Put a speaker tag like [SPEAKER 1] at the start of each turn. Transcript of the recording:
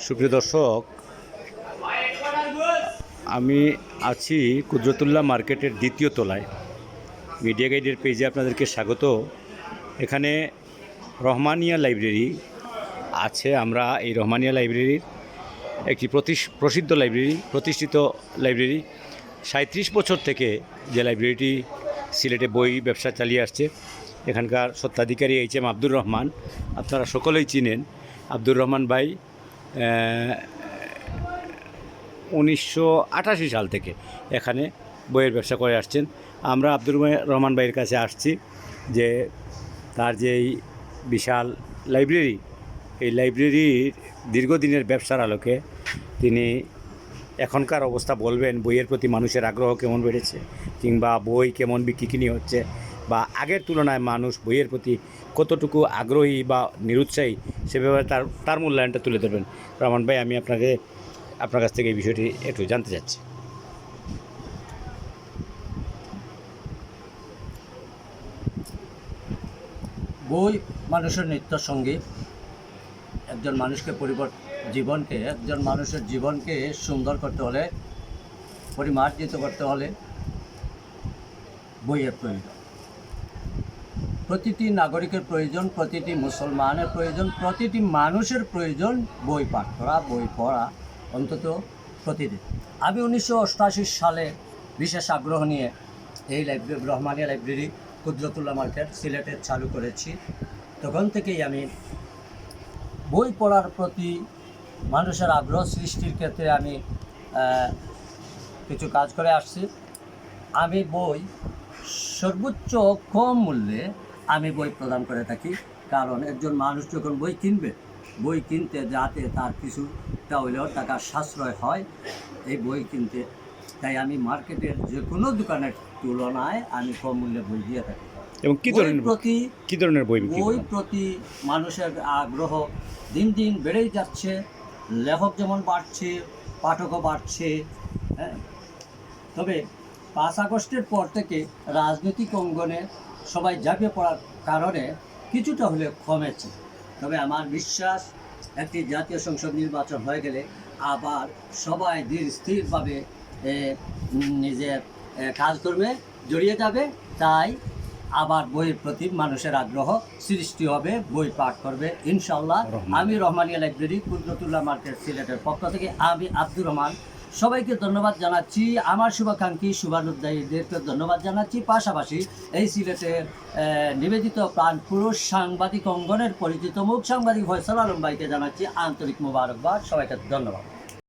[SPEAKER 1] সুপ্রিয় দর্শক, আমি আছি কুদরতুল্লাহ মার্কেটের দ্বিতীয় তলায়। মিডিয়া গাইডের পেজে আপনাদেরকে স্বাগত। এখানে রহমানিয়া লাইব্রেরি আছে। আমরা এই রহমানিয়া লাইব্রেরির একটি প্রসিদ্ধ লাইব্রেরি, প্রতিষ্ঠিত লাইব্রেরি। 37 বছর থেকে যে লাইব্রেরিটি সিলেটে বই ব্যবসা চালিয়ে আসছে। এখানকার স্বত্বাধিকারী এইচ.এম. আব্দুর রহমান, আপনারা সকলেই চিনেন। আব্দুর রহমান ভাই 1988 সাল থেকে এখানে বইয়ের ব্যবসা করে আসছেন। আমরা আব্দুর রহমান ভাইয়ের কাছে আসছি যে তার যে এই বিশাল লাইব্রেরি, এই লাইব্রেরির দীর্ঘদিনের ব্যবসার আলোকে তিনি এখনকার অবস্থা বলবেন। বইয়ের প্রতি মানুষের আগ্রহ কেমন বেড়েছে, কিংবা বই কেমন বিক্রি হচ্ছে, বা আগের তুলনায় মানুষ বইয়ের প্রতি কতটুকু আগ্রহী বা নিরুৎসাহী, সে ব্যাপারে তার মূল্যায়নটা তুলে ধরবেন। রহমান ভাই, আমি আপনার কাছ থেকে এই বিষয়টি একটু জানতে চাচ্ছি।
[SPEAKER 2] বই মানুষের নিত্য সঙ্গী। একজন মানুষের জীবনকে সুন্দর করতে হলে, পরিমার্জিত করতে হলে বইয়ের প্রয়োজন। প্রতিটি নাগরিকের প্রয়োজন, প্রতিটি মুসলমানের প্রয়োজন, প্রতিটি মানুষের প্রয়োজন বই পাঠ করা, বই পড়া, অন্তত প্রতিদিন। আমি 1988 সালে বিশেষ আগ্রহ নিয়ে এই রহমানিয়া লাইব্রেরি কুদরতুল্লাহ মার্কেট সিলেটে চালু করেছি। তখন থেকেই আমি বই পড়ার প্রতি মানুষের আগ্রহ সৃষ্টির ক্ষেত্রে আমি কিছু কাজ করে আসছি। আমি বই সর্বোচ্চ কম মূল্যে আমি বই প্রদান করে থাকি। কারণ একজন মানুষ যখন বই কিনবে, বই কিনতে যাতে তার কিছুটা হলেও টাকা সাশ্রয় হয় এই বই কিনতে, তাই আমি মার্কেটের যে কোনো দোকানের তুলনায় আমি কম মূল্যে বই দিয়ে থাকি।
[SPEAKER 1] এবং কী ধরনের বই
[SPEAKER 2] প্রতি মানুষের আগ্রহ দিন দিন বেড়েই যাচ্ছে। লেখক যেমন বাড়ছে, পাঠকও বাড়ছে। হ্যাঁ, তবে 5 আগস্টের পর থেকে রাজনৈতিক অঙ্গনে সবাই ঝাঁপিয়ে পড়ার কারণে কিছুটা হলে কমেছে। তবে আমার বিশ্বাস, একটি জাতীয় সংসদ নির্বাচন হয়ে গেলে আবার সবাই স্থিরভাবে নিজের কাজকর্মে জড়িয়ে যাবে। তাই আবার বইয়ের প্রতি মানুষের আগ্রহ সৃষ্টি হবে, বই পাঠ করবে ইনশাল্লাহ। আমি রহমানিয়া লাইব্রেরি কুদরতুল্লাহ মার্কেট সিলেটের পক্ষ থেকে আমি আব্দুর রহমান সবাইকে ধন্যবাদ জানাচ্ছি। আমার শুভাকাঙ্ক্ষী শুভানুধ্যায়ীদেরকে ধন্যবাদ জানাচ্ছি। পাশাপাশি এই সিলেটের নিবেদিত প্রাণ পুরুষ সাংবাদিক অঙ্গনের পরিচিত মুখ সাংবাদিক ফয়সাল আলম ভাইকে জানাচ্ছি আন্তরিক মোবারকবাদ। সবাইকে ধন্যবাদ।